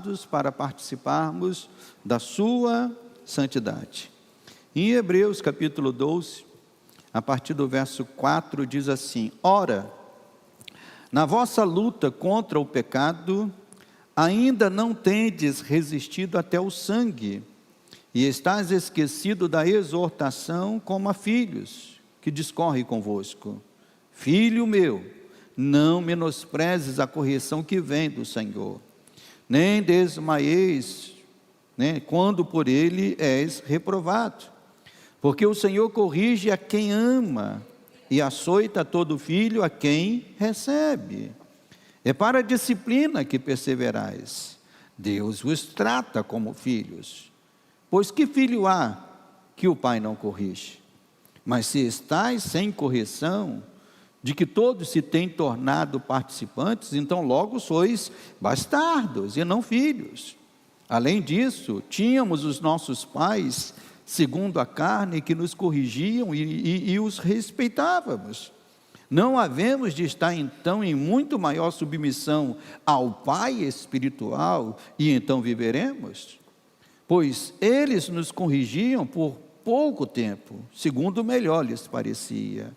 chamados para participarmos da sua santidade. Em Hebreus capítulo 12, a partir do verso 4, diz assim: ora, na vossa luta contra o pecado, ainda não tendes resistido até o sangue, e estás esquecido da exortação como a filhos, que discorre convosco. Filho meu, não menosprezes a correção que vem do Senhor, nem desmaieis, quando por ele és reprovado. Porque o Senhor corrige a quem ama, e açoita todo filho a quem recebe. É para a disciplina que perseverais. Deus vos trata como filhos. Pois que filho há que o pai não corrige? Mas se estáis sem correção, de que todos se têm tornado participantes, então logo sois bastardos e não filhos. Além disso, tínhamos os nossos pais, segundo a carne, que nos corrigiam e os respeitávamos. Não havemos de estar então em muito maior submissão ao Pai espiritual, e então viveremos? Pois eles nos corrigiam por pouco tempo, segundo melhor lhes parecia.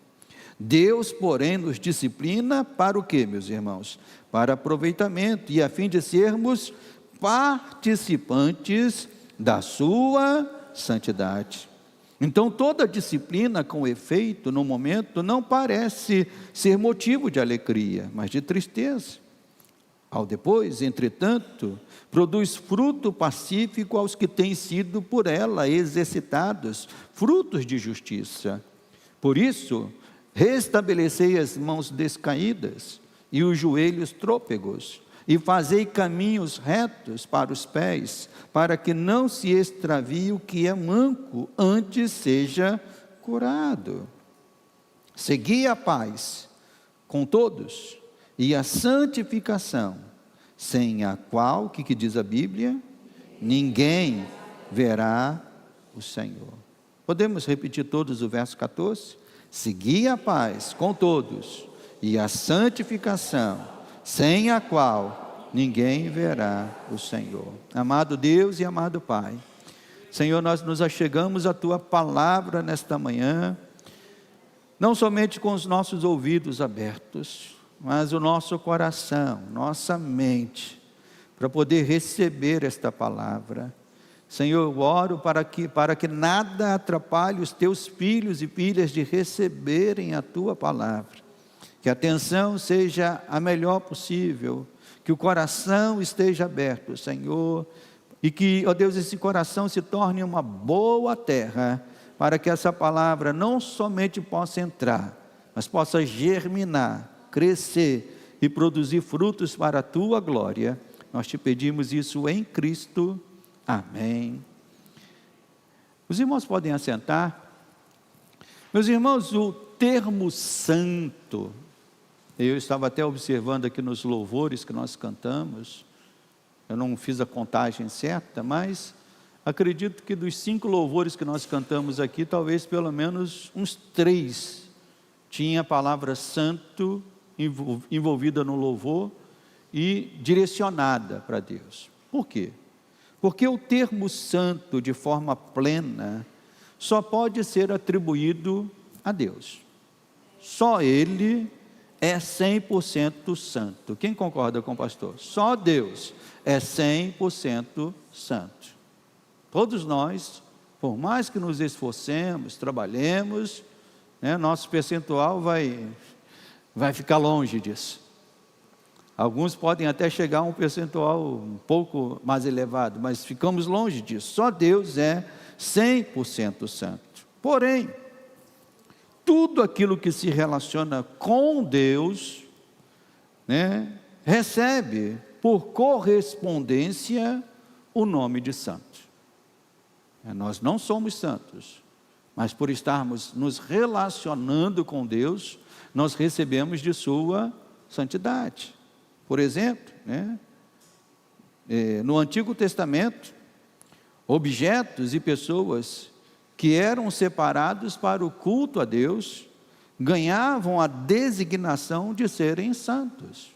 Deus, porém, nos disciplina para o quê, meus irmãos? Para aproveitamento, e a fim de sermos participantes da sua santidade. Então toda disciplina com efeito no momento não parece ser motivo de alegria, mas de tristeza. Ao depois, entretanto, produz fruto pacífico aos que têm sido por ela exercitados, frutos de justiça. Por isso, restabelecei as mãos descaídas e os joelhos trôpegos, e fazei caminhos retos para os pés, para que não se extravie o que é manco, antes seja curado. Segui a paz com todos, e a santificação, sem a qual, o que diz a Bíblia? Ninguém verá o Senhor. Podemos repetir todos o verso 14? Segui a paz com todos, e a santificação, sem a qual ninguém verá o Senhor. Amado Deus e amado Pai, Senhor, nós nos achegamos à Tua palavra nesta manhã, não somente com os nossos ouvidos abertos, mas o nosso coração, nossa mente, para poder receber esta palavra. Senhor, eu oro para que nada atrapalhe os Teus filhos e filhas de receberem a Tua palavra. Que a atenção seja a melhor possível, que o coração esteja aberto, Senhor, e que, ó Deus, esse coração se torne uma boa terra, para que essa palavra não somente possa entrar, mas possa germinar, crescer e produzir frutos para a Tua glória. Nós Te pedimos isso em Cristo. Amém. Os irmãos podem assentar. Meus irmãos, o termo santo, eu estava até observando aqui nos louvores que nós cantamos, eu não fiz a contagem certa, mas acredito que dos 5 louvores que nós cantamos aqui, talvez pelo menos uns 3 tinha a palavra santo envolvida no louvor e direcionada para Deus. Por quê? Porque o termo santo, de forma plena, só pode ser atribuído a Deus. Só Ele é 100% santo. Quem concorda com o pastor? Só Deus é 100% santo. Todos nós, por mais que nos esforcemos, trabalhemos, nosso percentual vai ficar longe disso. Alguns podem até chegar a um percentual um pouco mais elevado, mas ficamos longe disso. Só Deus é 100% santo. Porém, tudo aquilo que se relaciona com Deus, recebe por correspondência o nome de santo. Nós não somos santos, mas por estarmos nos relacionando com Deus, nós recebemos de sua santidade. Por exemplo, no Antigo Testamento, objetos e pessoas que eram separados para o culto a Deus, ganhavam a designação de serem santos.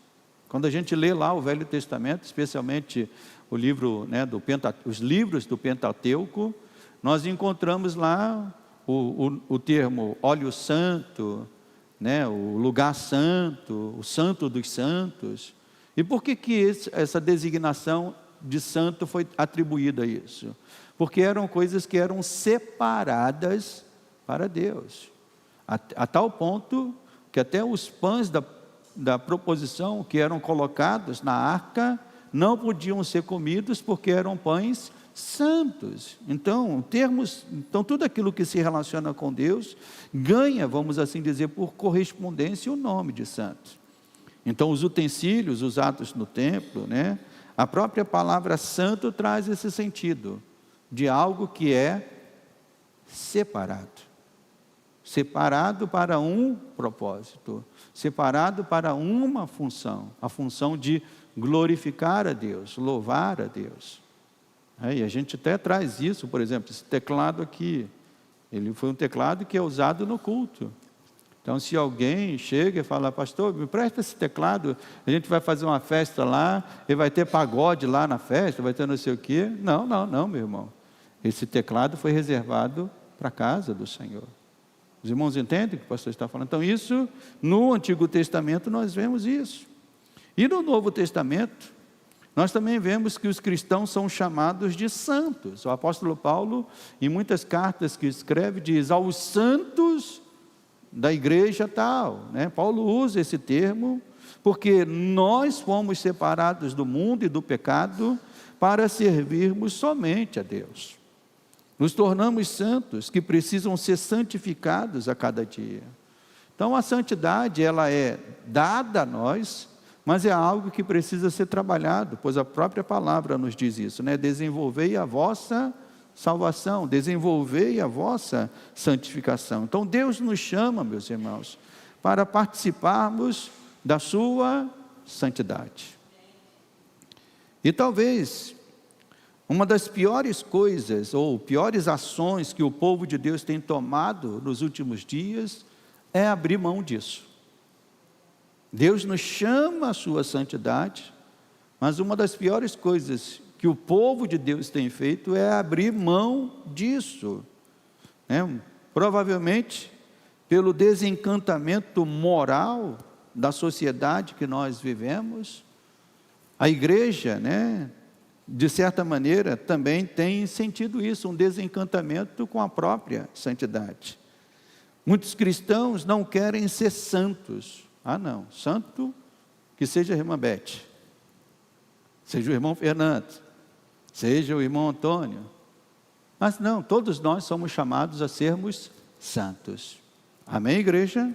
Quando a gente lê lá o Velho Testamento, especialmente o livro, né, os livros do Pentateuco, nós encontramos lá o termo óleo santo, né, o lugar santo, o santo dos santos. E por que essa designação de santo foi atribuída a isso? Porque eram coisas que eram separadas para Deus, a tal ponto que até os pães da proposição que eram colocados na arca não podiam ser comidos porque eram pães santos. Então, tudo aquilo que se relaciona com Deus ganha, vamos assim dizer, por correspondência o nome de santo. Então, os utensílios usados no templo, né, a própria palavra santo traz esse sentido de algo que é separado para um propósito, separado para uma função, a função de glorificar a Deus, louvar a Deus. E a gente até traz isso, por exemplo, esse teclado aqui, ele foi um teclado que é usado no culto. Então, se alguém chega e fala, pastor, me presta esse teclado, a gente vai fazer uma festa lá, e vai ter pagode lá na festa, vai ter não sei o quê. Não, meu irmão. Esse teclado foi reservado para a casa do Senhor. Os irmãos entendem o que o pastor está falando? Então, isso, no Antigo Testamento, nós vemos isso. E no Novo Testamento, nós também vemos que os cristãos são chamados de santos. O apóstolo Paulo, em muitas cartas que escreve, diz aos santos da igreja tal, né? Paulo usa esse termo, porque nós fomos separados do mundo e do pecado para servirmos somente a Deus. Nos tornamos santos, que precisam ser santificados a cada dia. Então, a santidade, ela é dada a nós, mas é algo que precisa ser trabalhado, pois a própria palavra nos diz isso, né? Desenvolvei a vossa salvação, desenvolvei a vossa santificação. Então, Deus nos chama, meus irmãos, para participarmos da sua santidade. E talvez uma das piores coisas, ou piores ações que o povo de Deus tem tomado nos últimos dias, é abrir mão disso. Deus nos chama à sua santidade, mas uma das piores coisas que o povo de Deus tem feito é abrir mão disso, né? Provavelmente pelo desencantamento moral da sociedade que nós vivemos. A igreja, né, de certa maneira, também tem sentido isso, um desencantamento com a própria santidade. Muitos cristãos não querem ser santos. Não, santo que seja a irmã Beth, seja o irmão Fernando, seja o irmão Antônio. Mas não, todos nós somos chamados a sermos santos. Amém, igreja?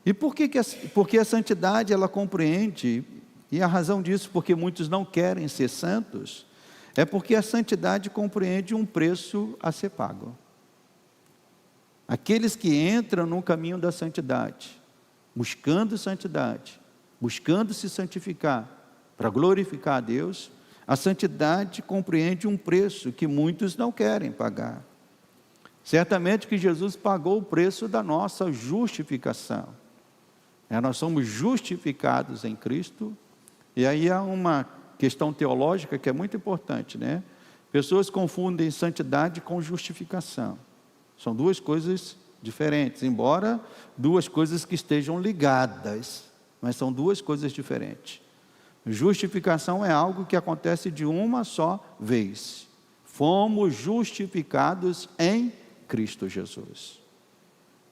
E porque a santidade, ela compreende, e a razão disso, porque muitos não querem ser santos, é porque a santidade compreende um preço a ser pago. Aqueles que entram no caminho da santidade, buscando santidade, buscando se santificar, para glorificar a Deus, a santidade compreende um preço que muitos não querem pagar. Certamente que Jesus pagou o preço da nossa justificação. Nós somos justificados em Cristo, e aí há uma questão teológica que é muito importante, né? Pessoas confundem santidade com justificação. São duas coisas diferentes, embora duas coisas que estejam ligadas, mas são duas coisas diferentes. Justificação é algo que acontece de uma só vez. Fomos justificados em Cristo Jesus.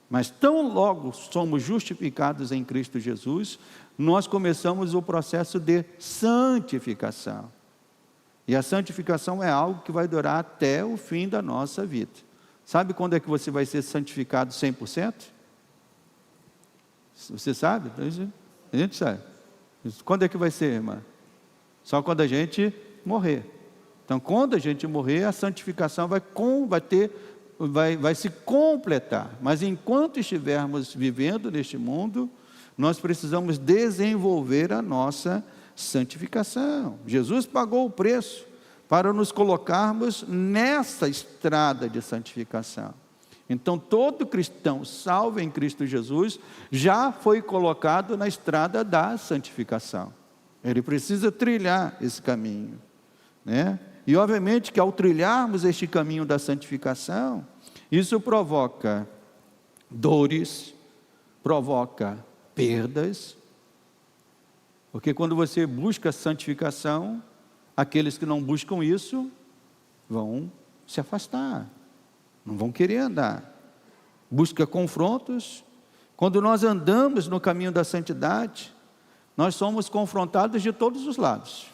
Mas tão logo somos justificados em Cristo Jesus, nós começamos o processo de santificação. E a santificação é algo que vai durar até o fim da nossa vida. Sabe quando é que você vai ser santificado 100%? Você sabe? A gente sabe. Quando é que vai ser, irmã? Só quando a gente morrer. Então, quando a gente morrer, a santificação vai se completar. Mas enquanto estivermos vivendo neste mundo, nós precisamos desenvolver a nossa santificação. Jesus pagou o preço para nos colocarmos nessa estrada de santificação. Então, todo cristão salvo em Cristo Jesus já foi colocado na estrada da santificação. Ele precisa trilhar esse caminho. né? E obviamente que ao trilharmos este caminho da santificação, isso provoca dores, provoca perdas, porque quando você busca santificação, aqueles que não buscam isso vão se afastar, não vão querer andar. Busca confrontos. Quando nós andamos no caminho da santidade, nós somos confrontados de todos os lados.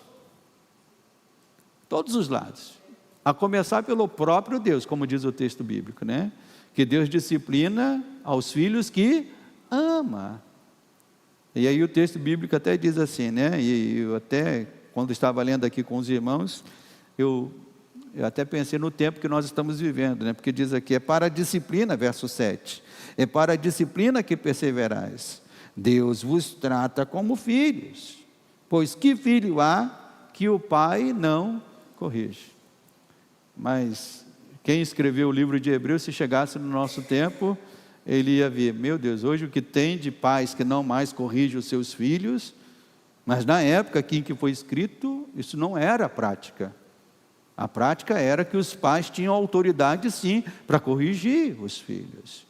Todos os lados. A começar pelo próprio Deus, como diz o texto bíblico, né? Que Deus disciplina aos filhos que ama. E aí o texto bíblico até diz assim, né? E eu até, quando estava lendo aqui com os irmãos, eu até pensei no tempo que nós estamos vivendo, né? Porque diz aqui, é para a disciplina, verso 7, é para a disciplina que perseverais. Deus vos trata como filhos, pois que filho há que o pai não corrige? Mas quem escreveu o livro de Hebreus, se chegasse no nosso tempo, ele ia ver, meu Deus, hoje o que tem de pais que não mais corrige os seus filhos, mas na época aqui em que foi escrito, isso não era a prática. A prática era que os pais tinham autoridade sim, para corrigir os filhos.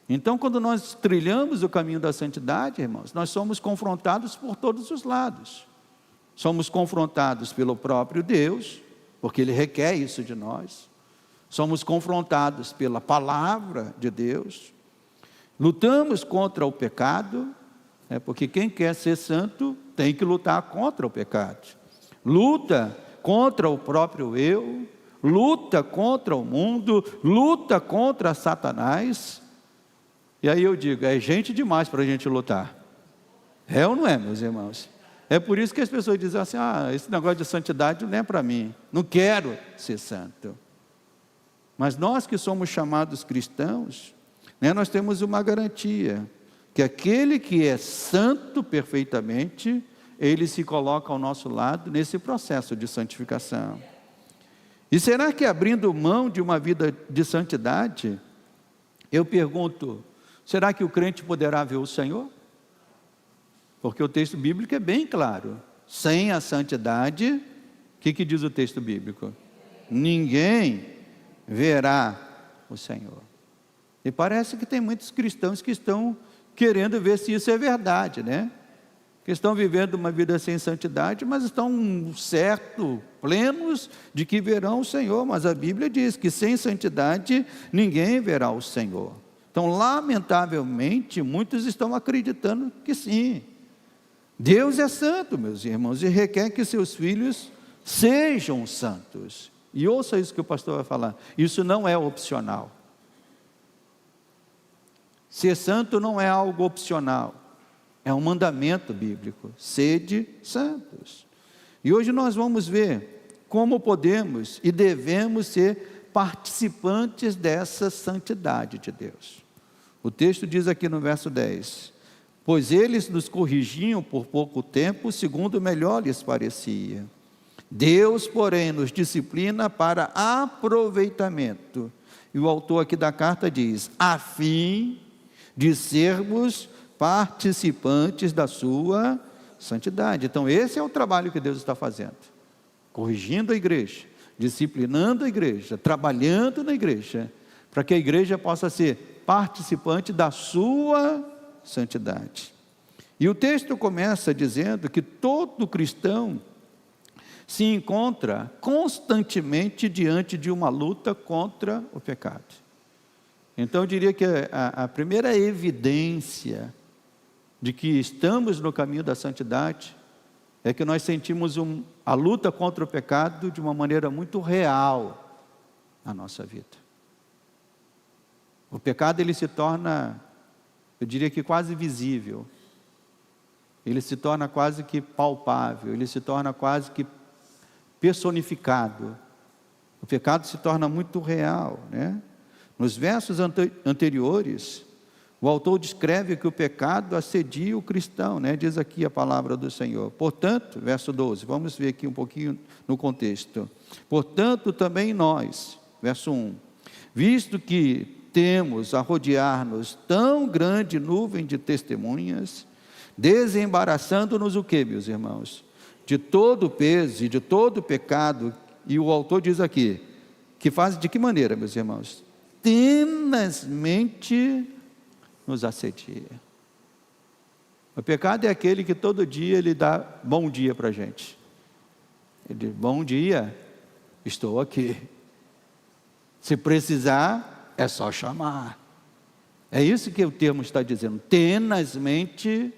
Então quando nós trilhamos o caminho da santidade, irmãos, nós somos confrontados por todos os lados. Somos confrontados pelo próprio Deus, porque Ele requer isso de nós. Somos confrontados pela palavra de Deus. Lutamos contra o pecado, porque quem quer ser santo tem que lutar contra o pecado. Luta contra o próprio eu, luta contra o mundo, luta contra Satanás. E aí eu digo, é gente demais para a gente lutar. É ou não é, meus irmãos? É por isso que as pessoas dizem assim, esse negócio de santidade não é para mim, não quero ser santo. Mas nós que somos chamados cristãos, né, nós temos uma garantia, que aquele que é santo perfeitamente, ele se coloca ao nosso lado nesse processo de santificação. E será que abrindo mão de uma vida de santidade, eu pergunto, será que o crente poderá ver o Senhor? Porque o texto bíblico é bem claro, sem a santidade, o que diz o texto bíblico? Ninguém verá o Senhor. E parece que tem muitos cristãos que estão querendo ver se isso é verdade, né? Que estão vivendo uma vida sem santidade, mas estão plenos de que verão o Senhor. Mas a Bíblia diz que sem santidade ninguém verá o Senhor. Então, lamentavelmente, muitos estão acreditando que sim. Deus é santo, meus irmãos, e requer que seus filhos sejam santos. E ouça isso que o pastor vai falar, isso não é opcional. Ser santo não é algo opcional, é um mandamento bíblico, sede santos. E hoje nós vamos ver como podemos e devemos ser participantes dessa santidade de Deus. O texto diz aqui no verso 10, pois eles nos corrigiam por pouco tempo, segundo melhor lhes parecia. Deus, porém, nos disciplina para aproveitamento. E o autor aqui da carta diz, a fim de sermos participantes da sua santidade. Então esse é o trabalho que Deus está fazendo, corrigindo a igreja, disciplinando a igreja, trabalhando na igreja, para que a igreja possa ser participante da sua santidade. E o texto começa dizendo que todo cristão se encontra constantemente diante de uma luta contra o pecado. Então eu diria que a primeira evidência de que estamos no caminho da santidade é que nós sentimos a luta contra o pecado de uma maneira muito real na nossa vida. O pecado ele se torna, eu diria que quase visível, ele se torna quase que palpável, ele se torna quase que personificado. O pecado se torna muito real, né? Nos versos anteriores, o autor descreve que o pecado assedia o cristão, né? Diz aqui a palavra do Senhor. Portanto, verso 12, vamos ver aqui um pouquinho no contexto. Portanto, também nós, verso 1, visto que temos a rodear-nos tão grande nuvem de testemunhas, desembaraçando-nos o quê, meus irmãos? De todo o peso e de todo o pecado e o autor diz aqui, que faz de que maneira, meus irmãos? Tenazmente nos assedia. O pecado é aquele que todo dia ele dá bom dia para a gente. Ele diz, bom dia, estou aqui. Se precisar, é só chamar. É isso que o termo está dizendo, tenazmente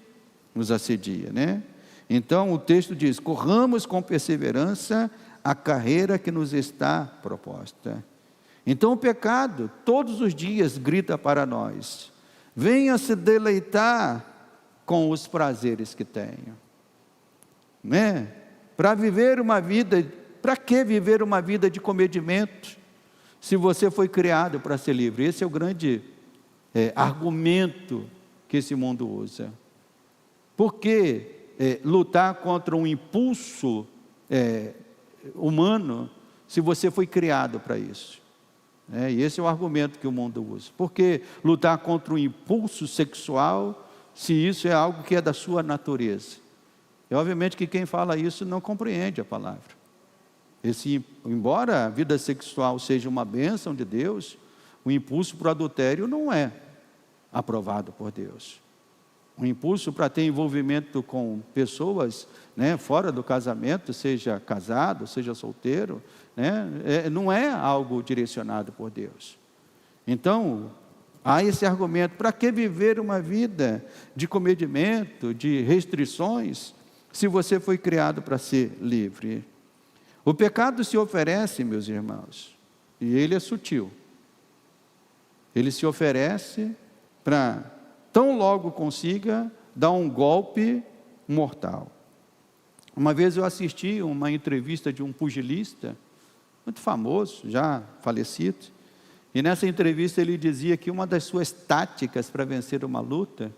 nos assedia, né? Então o texto diz, corramos com perseverança a carreira que nos está proposta. Então o pecado, todos os dias, grita para nós, venha se deleitar com os prazeres que tenho, né? Para viver uma vida, para que viver uma vida de comedimento, se você foi criado para ser livre? Esse é o grande argumento que esse mundo usa. Por que lutar contra um impulso humano, se você foi criado para isso? E esse é o argumento que o mundo usa. Por que lutar contra um impulso sexual, se isso é algo que é da sua natureza? E obviamente que quem fala isso não compreende a palavra. Embora a vida sexual seja uma bênção de Deus, o impulso para o adultério não é aprovado por Deus. O impulso para ter envolvimento com pessoas, né, fora do casamento, seja casado, seja solteiro, né, não é algo direcionado por Deus. Então, há esse argumento, para que viver uma vida de comedimento, de restrições, se você foi criado para ser livre? O pecado se oferece, meus irmãos, e ele é sutil. Ele se oferece para, tão logo consiga, dar um golpe mortal. Uma vez eu assisti uma entrevista de um pugilista, muito famoso, já falecido, e nessa entrevista ele dizia que uma das suas táticas para vencer uma luta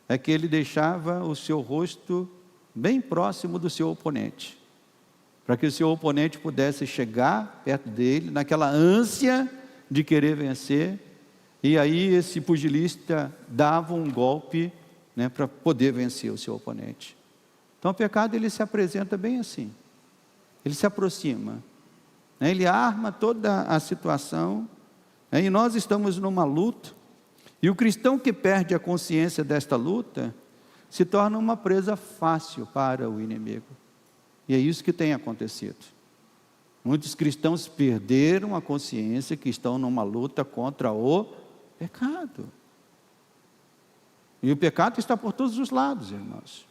é que ele deixava o seu rosto bem próximo do seu oponente, para que o seu oponente pudesse chegar perto dele, naquela ânsia de querer vencer, e aí esse pugilista dava um golpe, né, para poder vencer o seu oponente. Então o pecado ele se apresenta bem assim, ele se aproxima, né, ele arma toda a situação, né, e nós estamos numa luta, e o cristão que perde a consciência desta luta, se torna uma presa fácil para o inimigo. E é isso que tem acontecido. Muitos cristãos perderam a consciência que estão numa luta contra o pecado. E o pecado está por todos os lados, irmãos.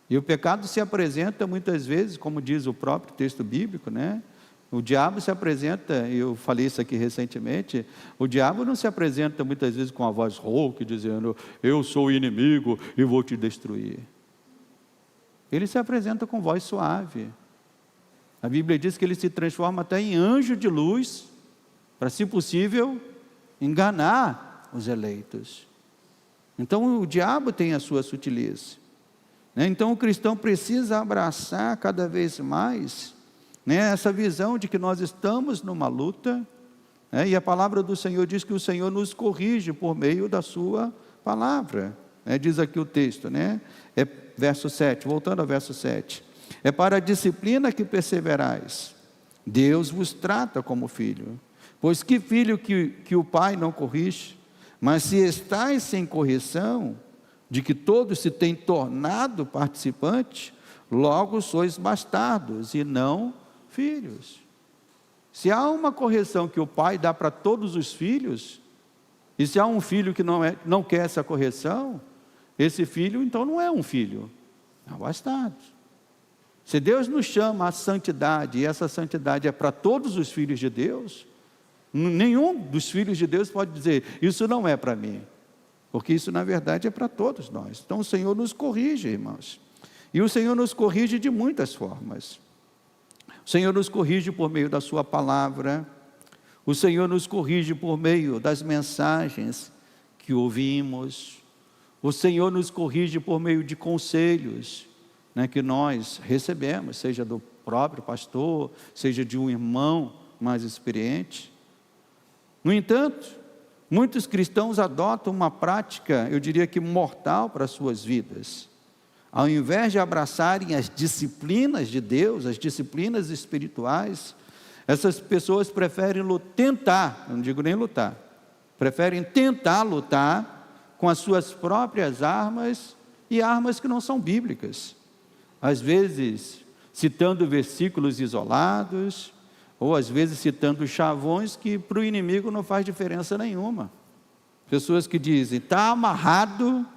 E o pecado se apresenta muitas vezes, como diz o próprio texto bíblico, né? O diabo se apresenta, eu falei isso aqui recentemente, o diabo não se apresenta muitas vezes com a voz rouca, dizendo, eu sou o inimigo e vou te destruir. Ele se apresenta com voz suave. A Bíblia diz que ele se transforma até em anjo de luz, para, se possível, enganar os eleitos. Então o diabo tem a sua sutileza, né? Então o cristão precisa abraçar cada vez mais, né, essa visão de que nós estamos numa luta, né, e a palavra do Senhor diz que o Senhor nos corrige por meio da sua palavra, né? Diz aqui o texto, né? Verso 7, voltando ao verso 7, é para a disciplina que perseverais, Deus vos trata como filho, pois que filho que o pai não corrige? Mas se estáis sem correção, de que todos se têm tornado participantes, logo sois bastardos e não filhos. Se há uma correção que o pai dá para todos os filhos, e se há um filho que não quer essa correção, esse filho então não é um filho, é um bastardo. Se Deus nos chama à santidade, e essa santidade é para todos os filhos de Deus, nenhum dos filhos de Deus pode dizer, isso não é para mim, porque isso na verdade é para todos nós. Então o Senhor nos corrige, irmãos, e o Senhor nos corrige de muitas formas. O Senhor nos corrige por meio da sua palavra, o Senhor nos corrige por meio das mensagens que ouvimos, o Senhor nos corrige por meio de conselhos, né, que nós recebemos, seja do próprio pastor, seja de um irmão mais experiente. No entanto, muitos cristãos adotam uma prática, eu diria que mortal para as suas vidas. Ao invés de abraçarem as disciplinas de Deus, as disciplinas espirituais, Essas pessoas preferem tentar, não digo nem lutar, preferem tentar lutar com as suas próprias armas e armas que não são bíblicas. Às vezes, citando versículos isolados, ou às vezes citando chavões que para o inimigo não faz diferença nenhuma. Pessoas que dizem, está amarrado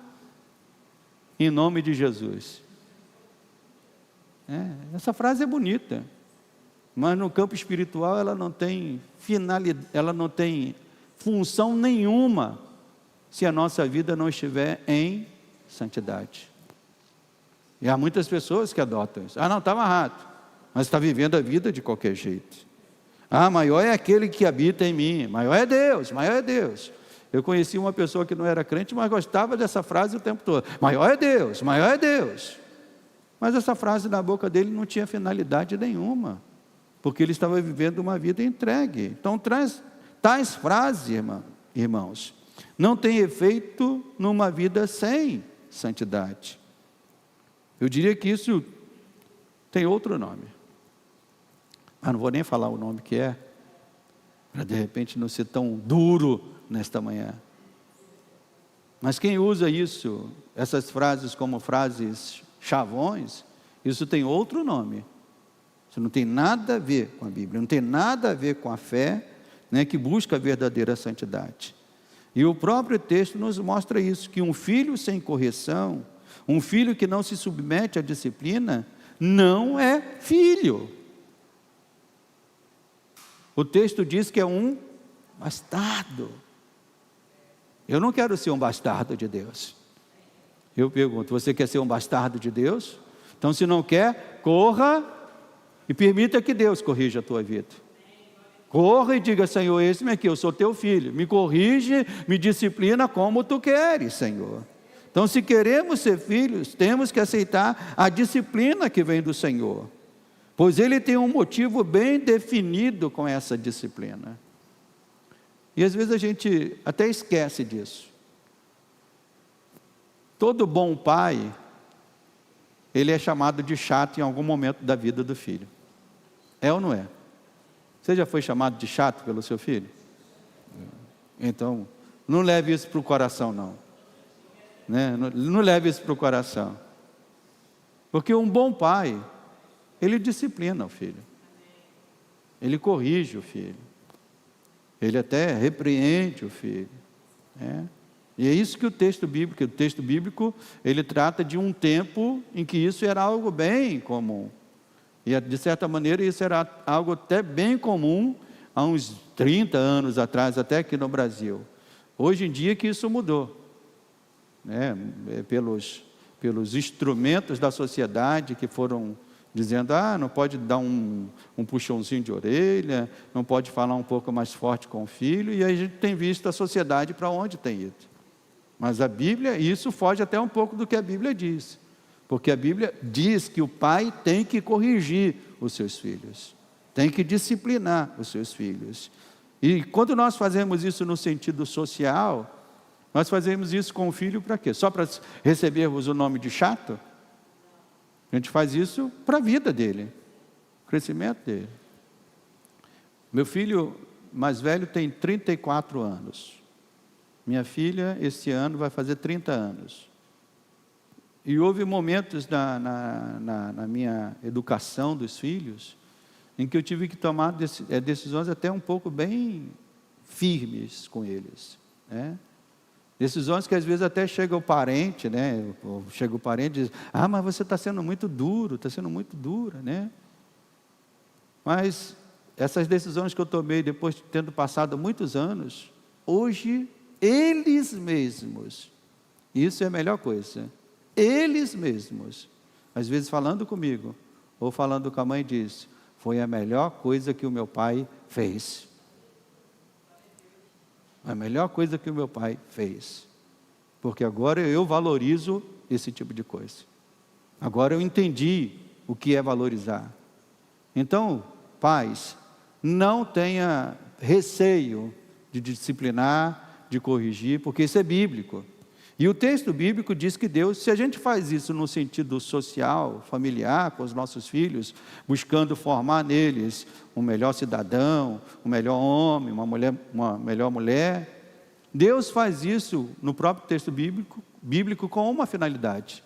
em nome de Jesus. Essa frase é bonita, mas no campo espiritual ela não tem finalidade, ela não tem função nenhuma se a nossa vida não estiver em santidade. E há muitas pessoas que adotam isso. Não, está amarrado, mas está vivendo a vida de qualquer jeito. Maior é aquele que habita em mim, maior é Deus, maior é Deus. Eu conheci uma pessoa que não era crente, mas gostava dessa frase o tempo todo, maior é Deus, maior é Deus. Mas essa frase na boca dele não tinha finalidade nenhuma, porque ele estava vivendo uma vida entregue. Então, tais frases, irmãos, não tem efeito numa vida sem santidade. Eu diria que isso tem outro nome, mas não vou nem falar o nome que é, para de repente não ser tão duro nesta manhã. Mas quem usa isso, essas frases como frases chavões, isso tem outro nome. Isso não tem nada a ver com a Bíblia, não tem nada a ver com a fé, né, que busca a verdadeira santidade. E o próprio texto nos mostra isso, que um filho sem correção, um filho que não se submete à disciplina, não é filho. O texto diz que é um bastardo. Eu não quero ser um bastardo de Deus. Eu pergunto, você quer ser um bastardo de Deus? Então, se não quer, corra e permita que Deus corrija a tua vida. Corra e diga, Senhor, esse-me aqui, eu sou teu filho, me corrige, me disciplina como tu queres, Senhor. Então, se queremos ser filhos, temos que aceitar a disciplina que vem do Senhor, pois Ele tem um motivo bem definido com essa disciplina. E às vezes a gente até esquece disso. Todo bom pai, ele é chamado de chato em algum momento da vida do filho. É ou não é? Você já foi chamado de chato pelo seu filho? Então, não leve isso para o coração, não. Né? Não leve isso para o coração. Porque um bom pai, ele disciplina o filho. Ele corrige o filho. Ele até repreende o filho. Né? E é isso que o texto bíblico, ele trata de um tempo em que isso era algo bem comum. E de certa maneira isso era algo até bem comum há uns 30 anos atrás, até aqui no Brasil. Hoje em dia que isso mudou, né? Pelos instrumentos da sociedade que foram dizendo, não pode dar um puxãozinho de orelha, não pode falar um pouco mais forte com o filho, e aí a gente tem visto a sociedade para onde tem ido. Mas a Bíblia, isso foge até um pouco do que a Bíblia diz, porque a Bíblia diz que o pai tem que corrigir os seus filhos, tem que disciplinar os seus filhos. E quando nós fazemos isso no sentido social, nós fazemos isso com o filho para quê? Só para recebermos o nome de chato? A gente faz isso para a vida dele, o crescimento dele. Meu filho mais velho tem 34 anos. Minha filha, esse ano, vai fazer 30 anos. E houve momentos na minha educação dos filhos, em que eu tive que tomar decisões até um pouco bem firmes com eles, né? Decisões que às vezes até chega o parente, né? Chega o parente e diz, mas você está sendo muito duro, está sendo muito dura, né? Mas essas decisões que eu tomei depois de tendo passado muitos anos, hoje eles mesmos, isso é a melhor coisa, eles mesmos, às vezes falando comigo, ou falando com a mãe, diz, foi a melhor coisa que o meu pai fez. A melhor coisa que o meu pai fez, porque agora eu valorizo esse tipo de coisa, agora eu entendi o que é valorizar. Então, pais, não tenha receio de disciplinar, de corrigir, porque isso é bíblico. E o texto bíblico diz que Deus, se a gente faz isso no sentido social, familiar, com os nossos filhos, buscando formar neles um melhor cidadão, um melhor homem, uma melhor mulher, Deus faz isso no próprio texto bíblico com uma finalidade: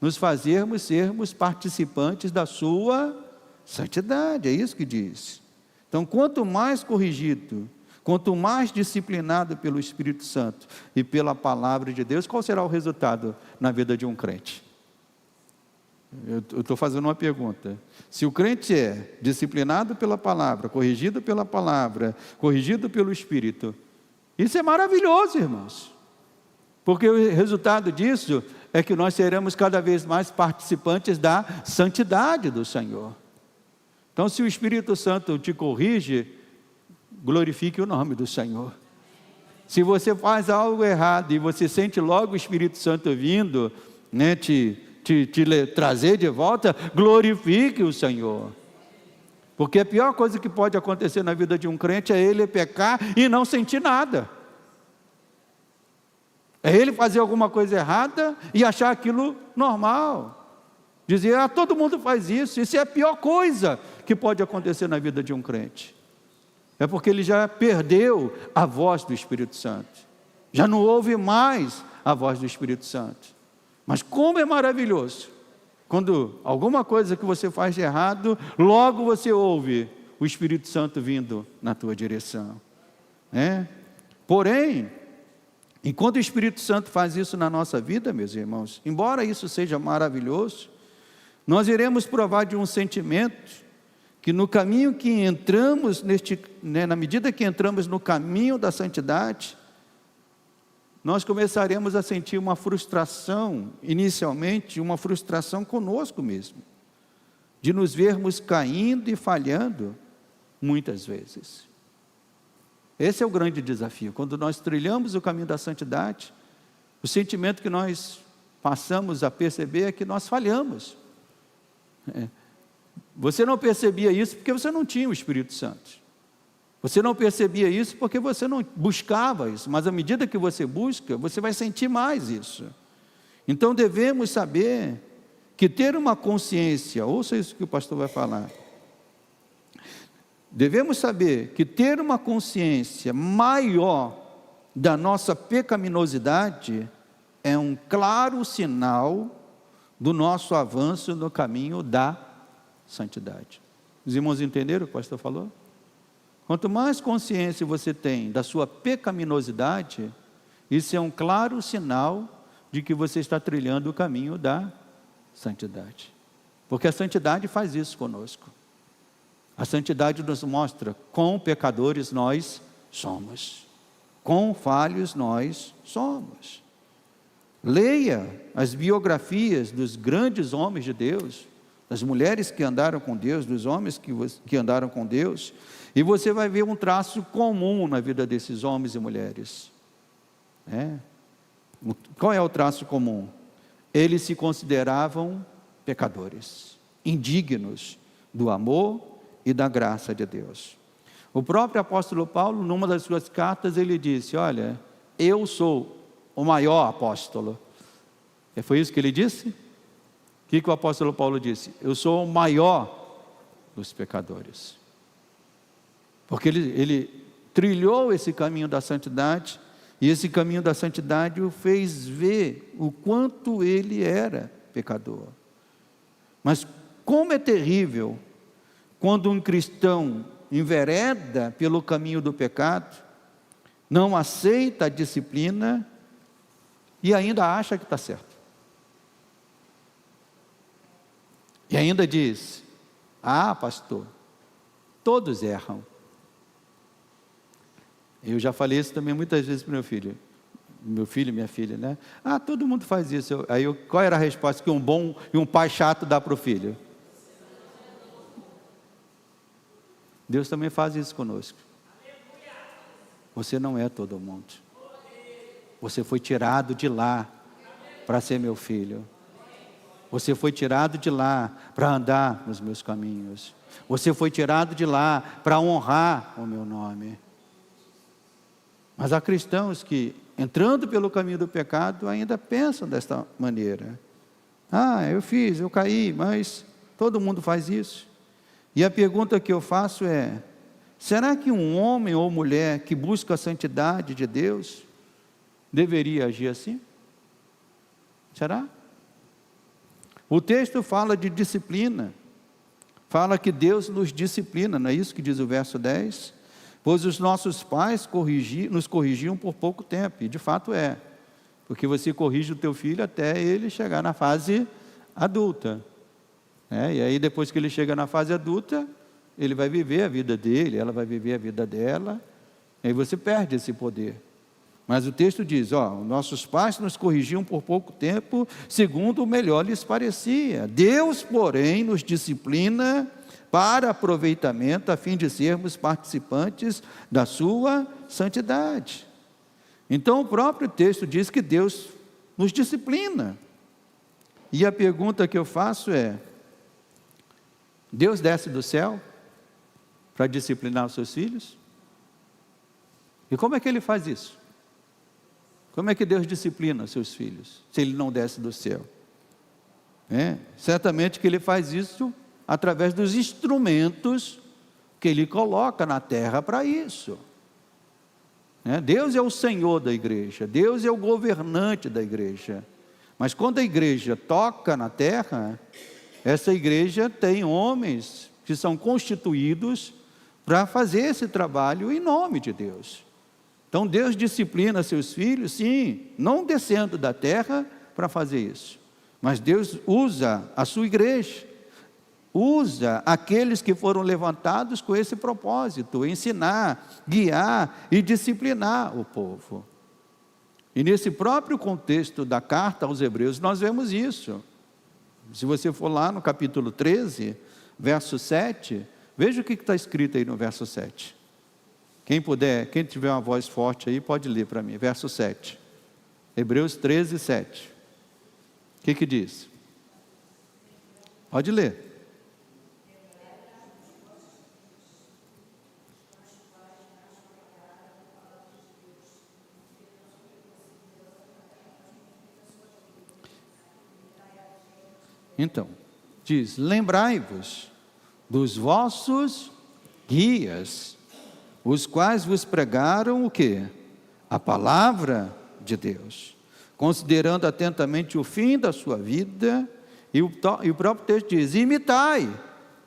nos fazermos sermos participantes da sua santidade. É isso que diz. Então, quanto mais corrigido, quanto mais disciplinado pelo Espírito Santo e pela palavra de Deus, qual será o resultado na vida de um crente? Eu estou fazendo uma pergunta. Se o crente é disciplinado pela palavra, corrigido pelo Espírito, isso é maravilhoso, irmãos. Porque o resultado disso é que nós seremos cada vez mais participantes da santidade do Senhor. Então, se o Espírito Santo te corrige, glorifique o nome do Senhor. Se você faz algo errado e você sente logo o Espírito Santo vindo, né, te trazer de volta, glorifique o Senhor. Porque a pior coisa que pode acontecer na vida de um crente é ele pecar e não sentir nada. É ele fazer alguma coisa errada e achar aquilo normal. Dizer, todo mundo faz isso. Isso é a pior coisa que pode acontecer na vida de um crente. É porque ele já perdeu a voz do Espírito Santo. Já não ouve mais a voz do Espírito Santo. Mas como é maravilhoso quando alguma coisa que você faz de errado, logo você ouve o Espírito Santo vindo na tua direção. Porém, enquanto o Espírito Santo faz isso na nossa vida, meus irmãos, embora isso seja maravilhoso, nós iremos provar de um sentimento que no caminho que entramos, na medida que entramos no caminho da santidade, nós começaremos a sentir uma frustração, inicialmente, uma frustração conosco mesmo, de nos vermos caindo e falhando muitas vezes. Esse é o grande desafio. Quando nós trilhamos o caminho da santidade, o sentimento que nós passamos a perceber é que nós falhamos. Você não percebia isso porque você não tinha o Espírito Santo. Você não percebia isso porque você não buscava isso. Mas à medida que você busca, você vai sentir mais isso. Então devemos saber que ter uma consciência, ouça isso que o pastor vai falar. Devemos saber que ter uma consciência maior da nossa pecaminosidade é um claro sinal do nosso avanço no caminho da santidade. Os irmãos entenderam o que o pastor falou? Quanto mais consciência você tem da sua pecaminosidade, isso é um claro sinal de que você está trilhando o caminho da santidade. Porque a santidade faz isso conosco. A santidade nos mostra quão pecadores nós somos, quão falhos nós somos. Leia as biografias dos grandes homens de Deus, das mulheres que andaram com Deus, dos homens que andaram com Deus, e você vai ver um traço comum na vida desses homens e mulheres. Qual é o traço comum? Eles se consideravam pecadores, indignos do amor e da graça de Deus. O próprio apóstolo Paulo, numa das suas cartas, ele disse, olha, eu sou o maior apóstolo. Foi isso que ele disse? O que o apóstolo Paulo disse? Eu sou o maior dos pecadores. Porque ele trilhou esse caminho da santidade, e esse caminho da santidade o fez ver o quanto ele era pecador. Mas como é terrível quando um cristão envereda pelo caminho do pecado, não aceita a disciplina e ainda acha que está certo. E ainda diz, pastor, todos erram. Eu já falei isso também muitas vezes para meu filho e minha filha, né? Todo mundo faz isso. Qual era a resposta que um bom e um pai chato dá para o filho? Deus também faz isso conosco. Você não é todo mundo. Você foi tirado de lá para ser meu filho. Você foi tirado de lá para andar nos meus caminhos. Você foi tirado de lá para honrar o meu nome. Mas há cristãos que entrando pelo caminho do pecado, ainda pensam desta maneira. Eu caí, mas todo mundo faz isso. E a pergunta que eu faço é: será que um homem ou mulher que busca a santidade de Deus deveria agir assim? Será? O texto fala de disciplina, fala que Deus nos disciplina, não é isso que diz o verso 10? Pois os nossos pais nos corrigiam por pouco tempo, e de fato é, porque você corrige o teu filho até ele chegar na fase adulta, e aí depois que ele chega na fase adulta, ele vai viver a vida dele, ela vai viver a vida dela, e aí você perde esse poder. Mas o texto diz, nossos pais nos corrigiam por pouco tempo, segundo o melhor lhes parecia. Deus, porém, nos disciplina para aproveitamento, a fim de sermos participantes da sua santidade. Então o próprio texto diz que Deus nos disciplina. E a pergunta que eu faço é: Deus desce do céu para disciplinar os seus filhos? E como é que Ele faz isso? Como é que Deus disciplina os seus filhos, se Ele não desce do céu? Certamente que Ele faz isso através dos instrumentos que Ele coloca na terra para isso. Deus é o Senhor da igreja, Deus é o governante da igreja. Mas quando a igreja toca na terra, essa igreja tem homens que são constituídos para fazer esse trabalho em nome de Deus. Então Deus disciplina seus filhos, sim, não descendo da terra para fazer isso. Mas Deus usa a sua igreja, usa aqueles que foram levantados com esse propósito: ensinar, guiar e disciplinar o povo. E nesse próprio contexto da carta aos Hebreus, nós vemos isso. Se você for lá no capítulo 13, verso 7, veja o que está escrito aí no verso 7. Quem puder, quem tiver uma voz forte aí, pode ler para mim, verso 7. Hebreus 13, 7. O que diz? Pode ler. Então, diz: lembrai-vos dos vossos guias, os quais vos pregaram o quê? A palavra de Deus, considerando atentamente o fim da sua vida, e o próprio texto diz: imitai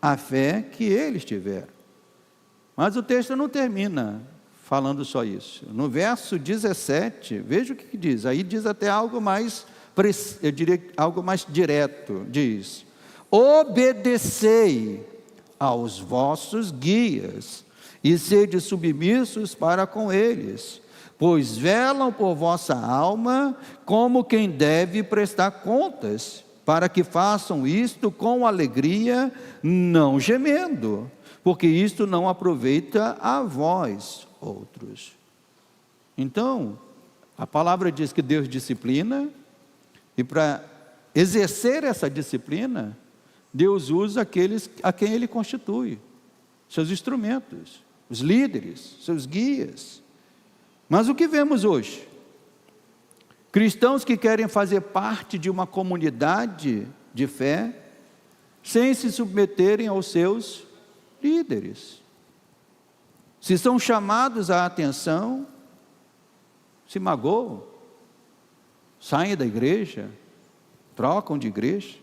a fé que eles tiveram. Mas o texto não termina falando só isso. No verso 17, veja o que diz, aí diz até algo mais, eu diria algo mais direto, diz: obedecei aos vossos guias, e sede submissos para com eles, pois velam por vossa alma, como quem deve prestar contas, para que façam isto com alegria, não gemendo, porque isto não aproveita a vós outros. Então, a palavra diz que Deus disciplina, e para exercer essa disciplina, Deus usa aqueles a quem Ele constitui, seus instrumentos, os líderes, seus guias. Mas o que vemos hoje? Cristãos que querem fazer parte de uma comunidade de fé, sem se submeterem aos seus líderes. Se são chamados à atenção, se magoam, saem da igreja, trocam de igreja.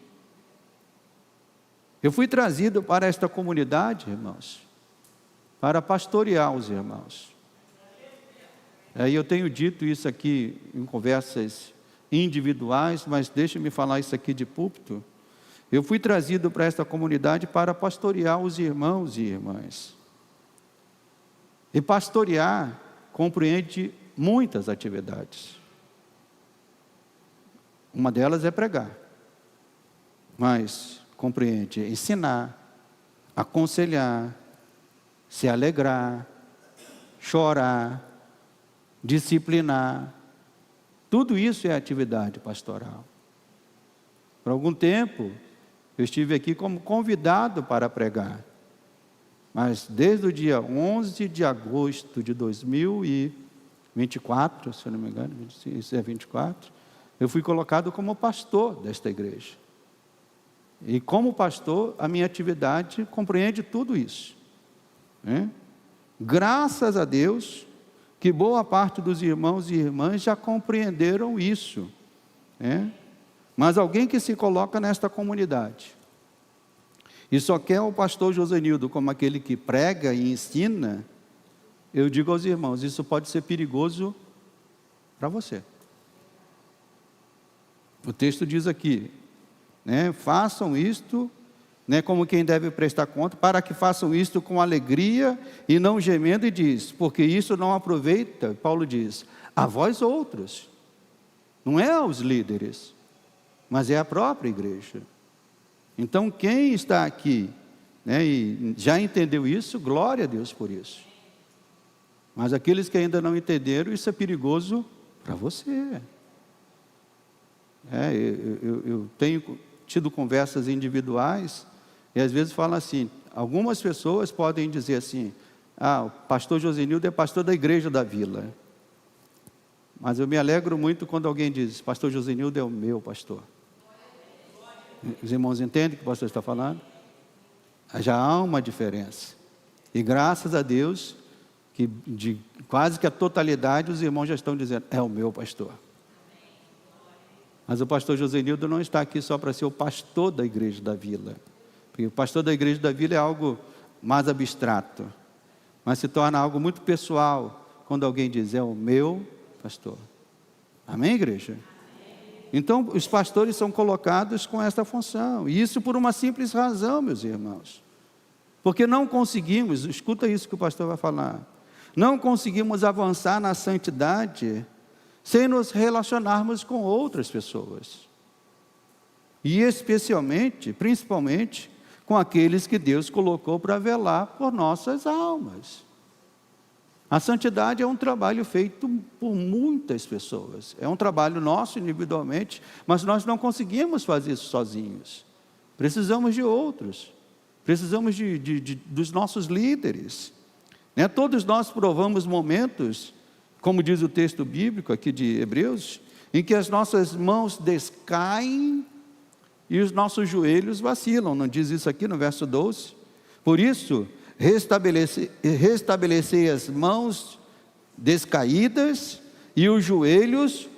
Eu fui trazido para esta comunidade, irmãos, para pastorear os irmãos. Aí eu tenho dito isso aqui em conversas individuais, mas deixe-me falar isso aqui de púlpito. Eu fui trazido para esta comunidade para pastorear os irmãos e irmãs. E pastorear compreende muitas atividades. Uma delas é pregar, mas compreende ensinar, aconselhar, se alegrar, chorar, disciplinar. Tudo isso é atividade pastoral. Por algum tempo, eu estive aqui como convidado para pregar. Mas desde o dia 11 de agosto de 2000 24, se eu não me engano, isso é 24, eu fui colocado como pastor desta igreja. E como pastor, a minha atividade compreende tudo isso, né? Graças a Deus, que boa parte dos irmãos e irmãs já compreenderam isso, né? Mas alguém que se coloca nesta comunidade e só quer o pastor Josenildo como aquele que prega e ensina, eu digo aos irmãos, isso pode ser perigoso para você. O texto diz aqui, né, façam isto, né, como quem deve prestar conta, para que façam isto com alegria e não gemendo, e diz, porque isso não aproveita, Paulo diz, a vós outros, não é aos líderes, mas é a própria igreja. Então quem está aqui, né, e já entendeu isso, glória a Deus por isso. Mas aqueles que ainda não entenderam, isso é perigoso para você. Eu tenho tido conversas individuais, e às vezes falam assim, algumas pessoas podem dizer assim, o pastor Josenildo é pastor da igreja da vila. Mas eu me alegro muito quando alguém diz, pastor Josenildo é o meu pastor. Os irmãos entendem o que o pastor está falando? Já há uma diferença. E graças a Deus, que de quase que a totalidade, os irmãos já estão dizendo, é o meu pastor. Mas o pastor Josenildo não está aqui só para ser o pastor da igreja da vila. Porque o pastor da igreja da vila é algo mais abstrato. Mas se torna algo muito pessoal, quando alguém diz, é o meu pastor. Amém, igreja? Então, os pastores são colocados com esta função. E isso por uma simples razão, meus irmãos. Porque não conseguimos, escuta isso que o pastor vai falar, não conseguimos avançar na santidade sem nos relacionarmos com outras pessoas. E especialmente, principalmente, com aqueles que Deus colocou para velar por nossas almas. A santidade é um trabalho feito por muitas pessoas. É um trabalho nosso individualmente, mas nós não conseguimos fazer isso sozinhos. Precisamos de outros. Precisamos dos nossos líderes. Né? Todos nós provamos momentos, como diz o texto bíblico aqui de Hebreus, em que as nossas mãos descaem e os nossos joelhos vacilam. Não diz isso aqui no verso 12? Por isso, restabelecei as mãos descaídas e os joelhos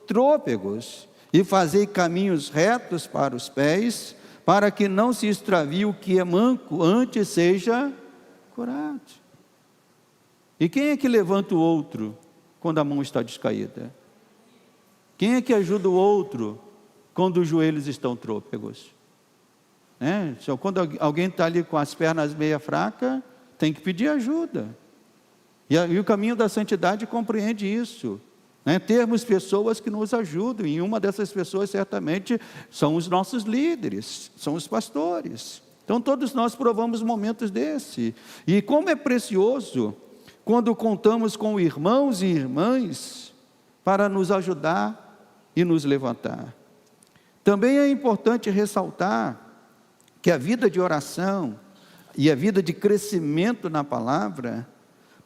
trôpegos, e fazei caminhos retos para os pés, para que não se extravie o que é manco, antes seja curado. E quem é que levanta o outro quando a mão está descaída? Quem é que ajuda o outro quando os joelhos estão trôpegos? Então, quando alguém está ali com as pernas meia fracas, tem que pedir ajuda. E o caminho da santidade compreende isso. Termos pessoas que nos ajudam, e uma dessas pessoas certamente são os nossos líderes, são os pastores. Então todos nós provamos momentos desse. E como é precioso quando contamos com irmãos e irmãs para nos ajudar e nos levantar. Também é importante ressaltar que a vida de oração e a vida de crescimento na palavra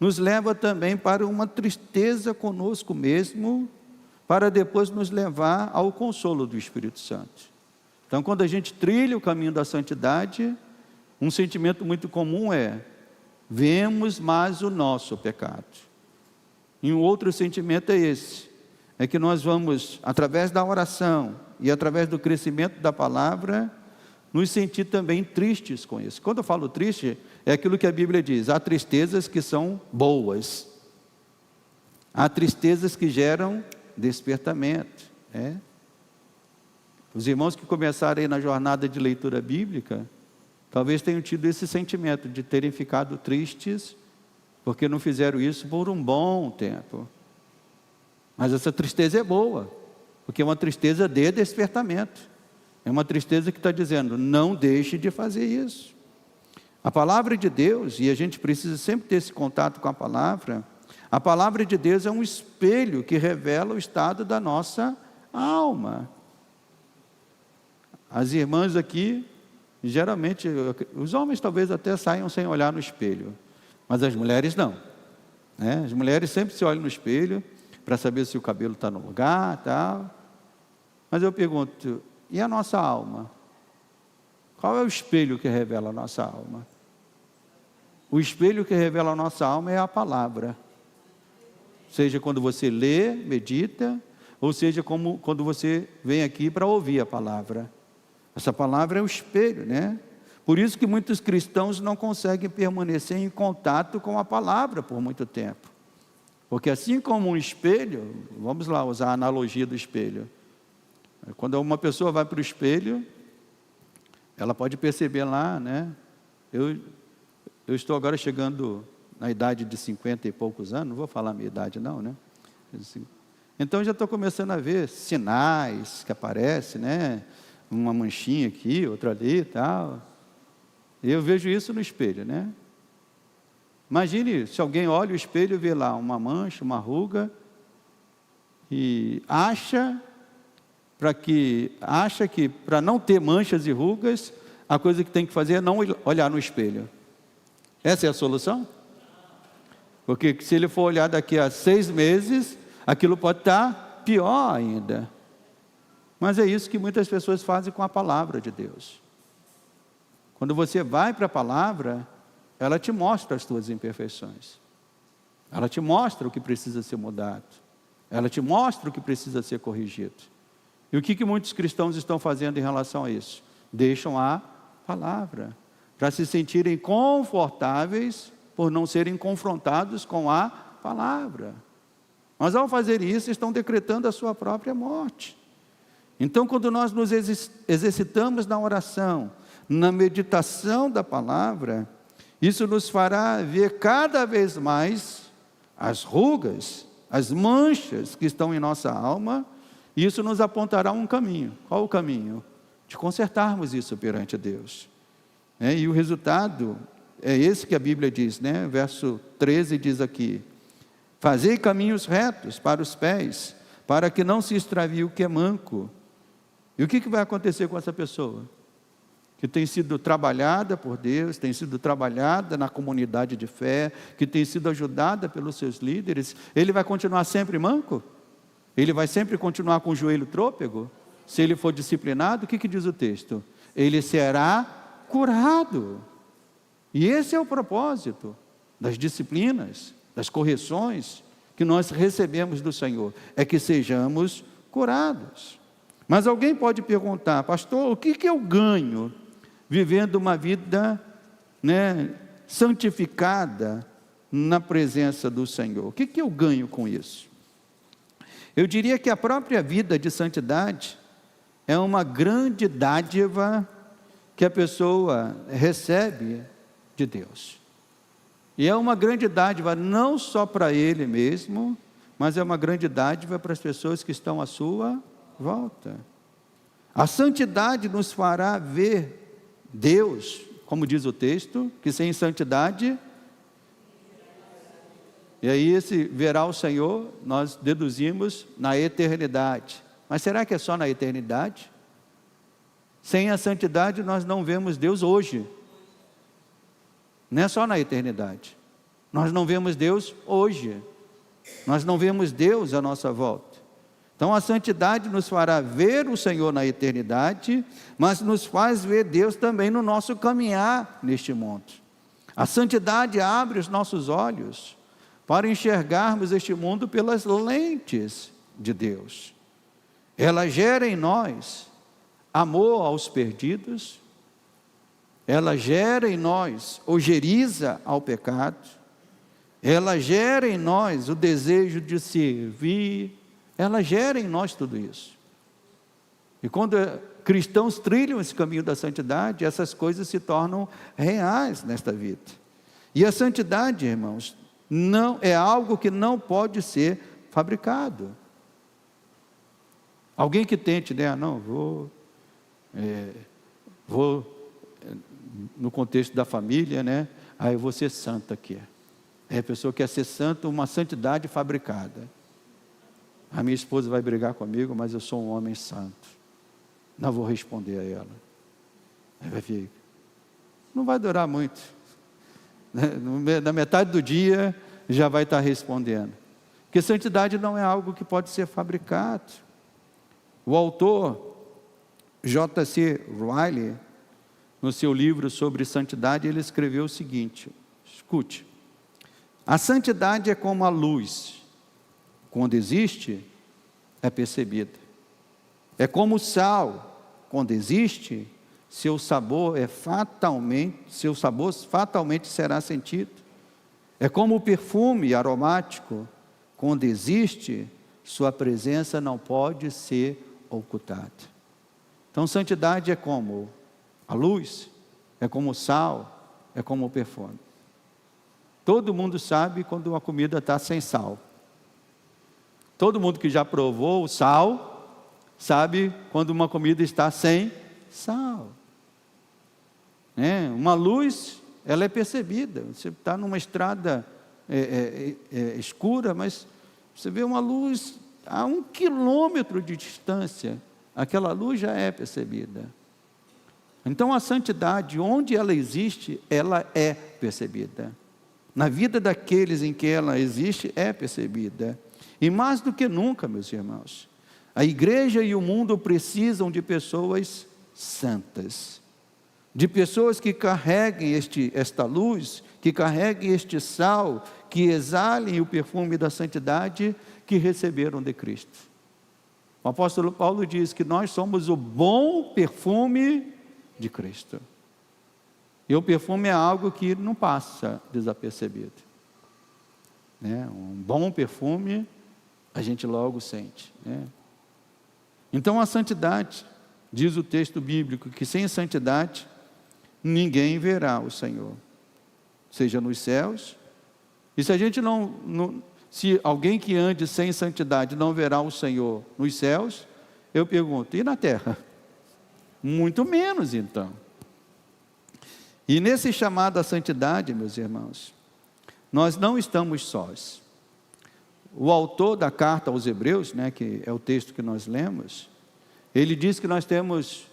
nos leva também para uma tristeza conosco mesmo, para depois nos levar ao consolo do Espírito Santo. Então, quando a gente trilha o caminho da santidade, um sentimento muito comum é, vemos mais o nosso pecado. E um outro sentimento é esse, é que nós vamos, através da oração e através do crescimento da palavra, nos sentir também tristes com isso. Quando eu falo triste, é aquilo que a Bíblia diz, há tristezas que são boas, há tristezas que geram despertamento. Os irmãos que começaram aí na jornada de leitura bíblica, talvez tenham tido esse sentimento de terem ficado tristes, porque não fizeram isso por um bom tempo. Mas essa tristeza é boa, porque é uma tristeza de despertamento. É uma tristeza que está dizendo, não deixe de fazer isso. A palavra de Deus, e a gente precisa sempre ter esse contato com a palavra de Deus é um espelho que revela o estado da nossa alma. As irmãs aqui, geralmente, os homens talvez até saiam sem olhar no espelho, mas as mulheres não. né? As mulheres sempre se olham no espelho para saber se o cabelo está no lugar, tal. Mas eu pergunto, e a nossa alma? Qual é o espelho que revela a nossa alma? O espelho que revela a nossa alma é a palavra. Seja quando você lê, medita, ou seja como quando você vem aqui para ouvir a palavra. Essa palavra é o espelho, né? Por isso que muitos cristãos não conseguem permanecer em contato com a palavra por muito tempo. Porque assim como um espelho, vamos lá usar a analogia do espelho. Quando uma pessoa vai para o espelho, ela pode perceber lá, né? Eu estou agora chegando na idade de 50 e poucos anos, não vou falar a minha idade não, né? Então já estou começando a ver sinais que aparecem, né? Uma manchinha aqui, outra ali e tal. E eu vejo isso no espelho, né? Imagine se alguém olha o espelho e vê lá uma mancha, uma ruga, e acha que para não ter manchas e rugas, a coisa que tem que fazer é não olhar no espelho. Essa é a solução? Porque se ele for olhar daqui a 6 meses, aquilo pode estar pior ainda. Mas é isso que muitas pessoas fazem com a palavra de Deus. Quando você vai para a palavra, ela te mostra as tuas imperfeições. Ela te mostra o que precisa ser mudado. Ela te mostra o que precisa ser corrigido. E o que muitos cristãos estão fazendo em relação a isso? Deixam a palavra, para se sentirem confortáveis por não serem confrontados com a palavra. Mas ao fazer isso, estão decretando a sua própria morte. Então, quando nós nos exercitamos na oração, na meditação da palavra, isso nos fará ver cada vez mais as rugas, as manchas que estão em nossa alma, e isso nos apontará um caminho. Qual o caminho? De consertarmos isso perante Deus. E o resultado é esse que a Bíblia diz, né? Verso 13 diz aqui: fazei caminhos retos para os pés, para que não se extravie o que é manco. E o que vai acontecer com essa pessoa? Que tem sido trabalhada por Deus, tem sido trabalhada na comunidade de fé, que tem sido ajudada pelos seus líderes, ele vai continuar sempre manco? Ele vai sempre continuar com o joelho trôpego? Se ele for disciplinado, o que diz o texto? Ele será curado. E esse é o propósito das disciplinas, das correções que nós recebemos do Senhor, é que sejamos curados. Mas alguém pode perguntar, pastor, o que eu ganho vivendo uma vida, né, santificada na presença do Senhor? O que eu ganho com isso? Eu diria que a própria vida de santidade é uma grande dádiva que a pessoa recebe de Deus. E é uma grande dádiva não só para ele mesmo, mas é uma grande dádiva para as pessoas que estão à sua volta. A santidade nos fará ver Deus, como diz o texto, que sem santidade, e aí esse verá o Senhor, nós deduzimos na eternidade. Mas será que é só na eternidade? Sem a santidade nós não vemos Deus hoje. Não é só na eternidade. Nós não vemos Deus hoje. Nós não vemos Deus à nossa volta. Então a santidade nos fará ver o Senhor na eternidade, mas nos faz ver Deus também no nosso caminhar neste mundo. A santidade abre os nossos olhos para enxergarmos este mundo pelas lentes de Deus. Ela gera em nós amor aos perdidos, ela gera em nós ojeriza ao pecado, ela gera em nós o desejo de servir, ela gera em nós tudo isso. E quando cristãos trilham esse caminho da santidade, essas coisas se tornam reais nesta vida. E a santidade, irmãos, não é algo que não pode ser fabricado. Alguém que tente, né? Não, vou no contexto da família, né? Eu vou ser santo aqui. A pessoa quer ser santo, uma santidade fabricada. A minha esposa vai brigar comigo, mas eu sou um homem santo. Não vou responder a ela. Aí vai ficar. Não vai durar muito. Na metade do dia, já vai estar respondendo. Porque santidade não é algo que pode ser fabricado. O autor J.C. Ryle, no seu livro sobre santidade, ele escreveu o seguinte, escute: a santidade é como a luz, quando existe, é percebida. É como o sal, quando existe, seu sabor fatalmente será sentido. É como o perfume aromático, quando existe, sua presença não pode ser ocultada. Então, santidade é como a luz, é como o sal, é como o perfume. Todo mundo sabe quando uma comida está sem sal. Todo mundo que já provou o sal, sabe quando uma comida está sem sal. Uma luz, ela é percebida. Você está numa estrada escura, mas você vê uma luz a 1 quilômetro de distância, aquela luz já é percebida. Então a santidade, onde ela existe, ela é percebida. Na vida daqueles em que ela existe, é percebida. E mais do que nunca, meus irmãos, a igreja e o mundo precisam de pessoas santas, de pessoas que carreguem esta luz, que carreguem este sal, que exalem o perfume da santidade que receberam de Cristo. O apóstolo Paulo diz que nós somos o bom perfume de Cristo. E o perfume é algo que não passa desapercebido. Um bom perfume, a gente logo sente. Então a santidade, diz o texto bíblico, que sem santidade, ninguém verá o Senhor. Seja nos céus, e se a gente se alguém que ande sem santidade não verá o Senhor nos céus, eu pergunto, e na terra? Muito menos então. E nesse chamado à santidade, meus irmãos, nós não estamos sós. O autor da carta aos Hebreus, que é o texto que nós lemos, ele diz que nós temos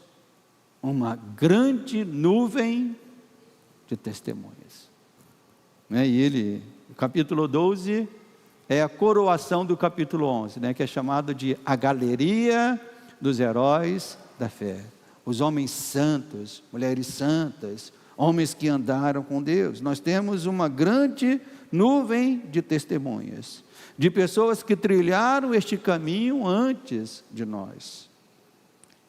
uma grande nuvem de testemunhas. E o capítulo 12 é a coroação do capítulo 11, que é chamado de a galeria dos heróis da fé. Os homens santos, mulheres santas, homens que andaram com Deus. Nós temos uma grande nuvem de testemunhas, de pessoas que trilharam este caminho antes de nós.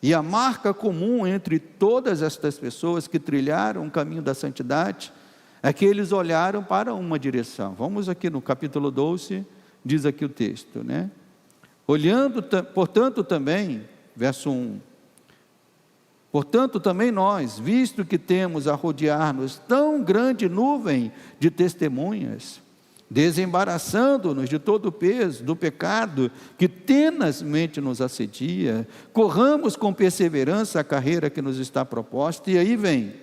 E a marca comum entre todas estas pessoas que trilharam o caminho da santidade é que eles olharam para uma direção. Vamos aqui no capítulo 12, diz aqui o texto, Olhando, portanto também, verso 1, portanto também nós, visto que temos a rodear-nos tão grande nuvem de testemunhas, desembaraçando-nos de todo o peso do pecado que tenazmente nos assedia, corramos com perseverança a carreira que nos está proposta. E aí vem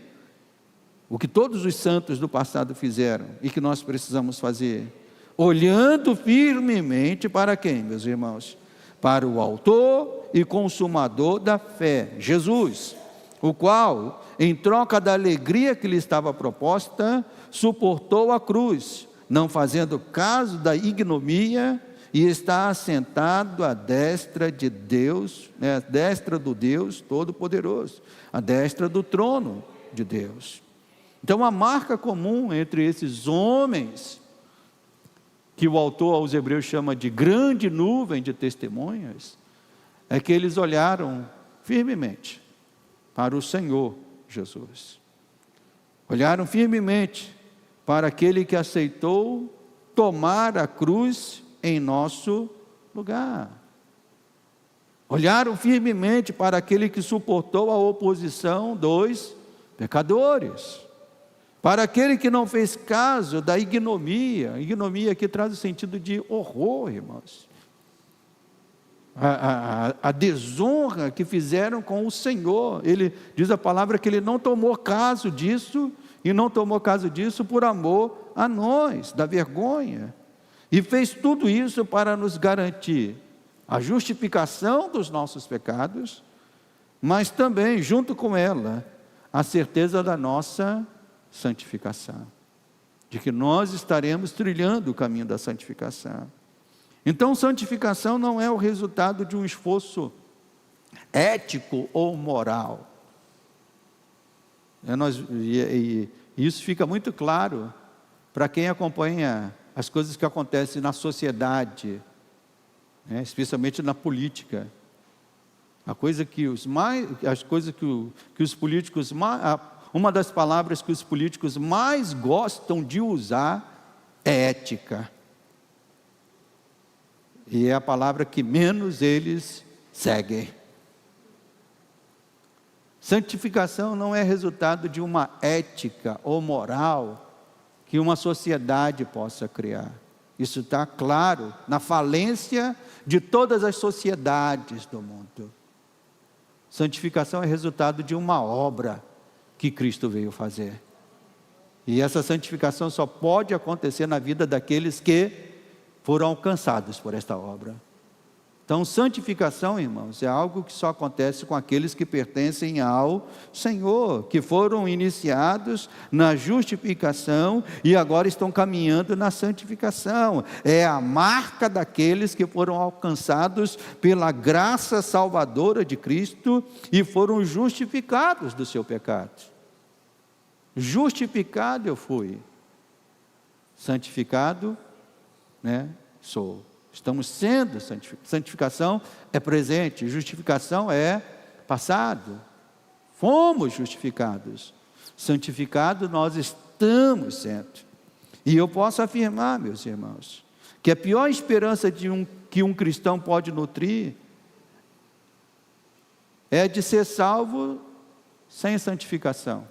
o que todos os santos do passado fizeram e que nós precisamos fazer, olhando firmemente para quem, meus irmãos? Para o autor e consumador da fé, Jesus, o qual, em troca da alegria que lhe estava proposta, suportou a cruz, não fazendo caso da ignomínia, e está assentado à destra de Deus, à destra do Deus Todo-Poderoso, à destra do trono de Deus. Então a marca comum entre esses homens, que o autor aos Hebreus chama de grande nuvem de testemunhas, é que eles olharam firmemente para o Senhor Jesus. Olharam firmemente para aquele que aceitou tomar a cruz em nosso lugar. Olharam firmemente para aquele que suportou a oposição dos pecadores. Para aquele que não fez caso da ignomia. Ignomia aqui traz o sentido de horror, irmãos. A desonra que fizeram com o Senhor. Ele diz a palavra que ele não tomou caso disso, e não tomou caso disso por amor a nós, da vergonha. E fez tudo isso para nos garantir a justificação dos nossos pecados, mas também, junto com ela, a certeza da nossa santificação. de que nós estaremos trilhando o caminho da santificação. Então, santificação não é o resultado de um esforço ético ou moral. Isso fica muito claro para quem acompanha as coisas que acontecem na sociedade, né, especialmente na política. Uma das palavras que os políticos mais gostam de usar é ética. E é a palavra que menos eles seguem. Santificação não é resultado de uma ética ou moral que uma sociedade possa criar. Isso está claro na falência de todas as sociedades do mundo. Santificação é resultado de uma obra que Cristo veio fazer. E essa santificação só pode acontecer na vida daqueles que foram alcançados por esta obra. Então, santificação, irmãos, é algo que só acontece com aqueles que pertencem ao Senhor, que foram iniciados na justificação e agora estão caminhando na santificação. É a marca daqueles que foram alcançados pela graça salvadora de Cristo e foram justificados do seu pecado. Justificado eu fui, santificado, né, sou. Estamos sendo santificados. Santificação é presente, justificação é passado. Fomos justificados. Santificado nós estamos sendo. E eu posso afirmar, meus irmãos, que a pior esperança que um cristão pode nutrir é de ser salvo sem santificação.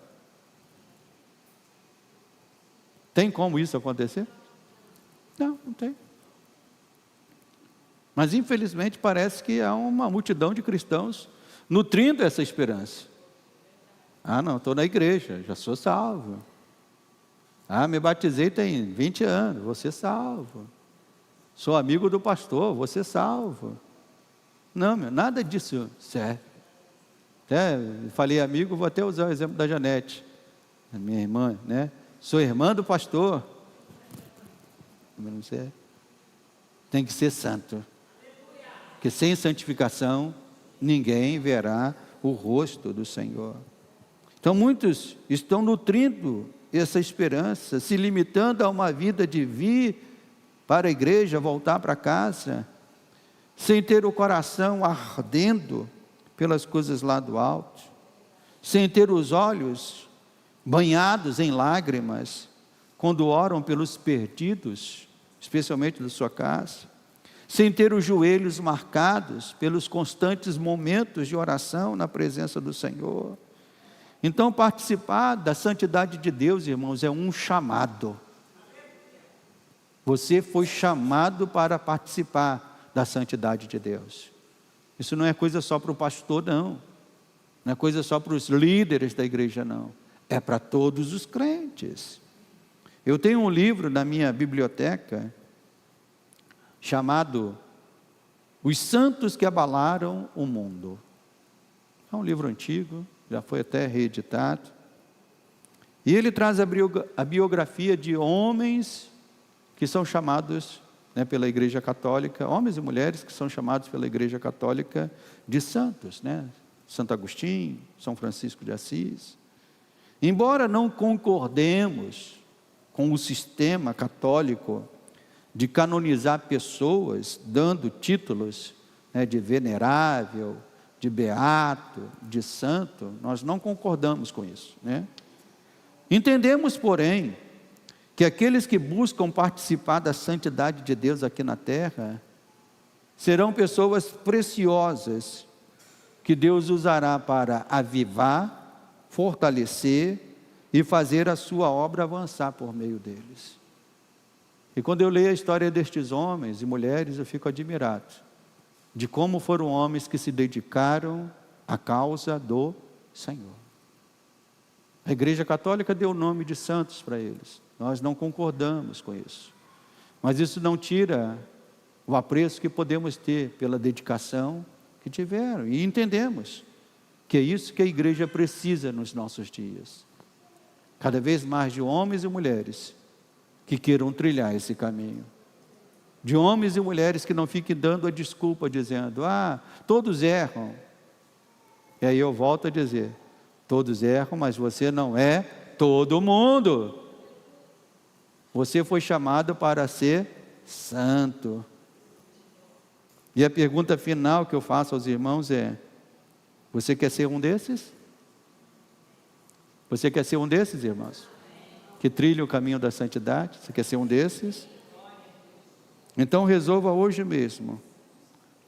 Tem como isso acontecer? Não tem. Mas infelizmente parece que há uma multidão de cristãos nutrindo essa esperança. Não, estou na igreja, já sou salvo. Me batizei tem 20 anos, vou ser salvo. Sou amigo do pastor, vou ser salvo. Não, nada disso serve. Até falei amigo, vou até usar o exemplo da Janete, a minha irmã, né? Sou irmã do pastor. Não sei. Tem que ser santo. Porque sem santificação, ninguém verá o rosto do Senhor. Então muitos estão nutrindo essa esperança, se limitando a uma vida de vir para a igreja, voltar para casa, sem ter o coração ardendo pelas coisas lá do alto, sem ter os olhos banhados em lágrimas, quando oram pelos perdidos, especialmente da sua casa, sem ter os joelhos marcados pelos constantes momentos de oração na presença do Senhor. Então, participar da santidade de Deus, irmãos, é um chamado. Você foi chamado para participar da santidade de Deus. Isso não é coisa só para o pastor, não. Não é coisa só para os líderes da igreja, não. É para todos os crentes. Eu tenho um livro na minha biblioteca chamado Os Santos que Abalaram o Mundo. É um livro antigo, já foi até reeditado. E ele traz a biografia de homens que são chamados, né, pela Igreja Católica, homens e mulheres que são chamados pela Igreja Católica de santos, né? Santo Agostinho, São Francisco de Assis. Embora não concordemos com o sistema católico de canonizar pessoas, dando títulos, né, de venerável, de beato, de santo, nós não concordamos com isso, né? Entendemos, porém, que aqueles que buscam participar da santidade de Deus aqui na terra, serão pessoas preciosas, que Deus usará para avivar, fortalecer e fazer a sua obra avançar por meio deles. E quando eu leio a história destes homens e mulheres, eu fico admirado de como foram homens que se dedicaram à causa do Senhor. A Igreja Católica deu o nome de santos para eles. Nós não concordamos com isso. Mas isso não tira o apreço que podemos ter pela dedicação que tiveram. E entendemos que é isso que a igreja precisa nos nossos dias. Cada vez mais de homens e mulheres que queiram trilhar esse caminho. De homens e mulheres que não fiquem dando a desculpa, dizendo, todos erram. E aí eu volto a dizer, todos erram, mas você não é todo mundo. Você foi chamado para ser santo. E a pergunta final que eu faço aos irmãos é, você quer ser um desses? Você quer ser um desses, irmãos? Que trilha o caminho da santidade? Você quer ser um desses? Então resolva hoje mesmo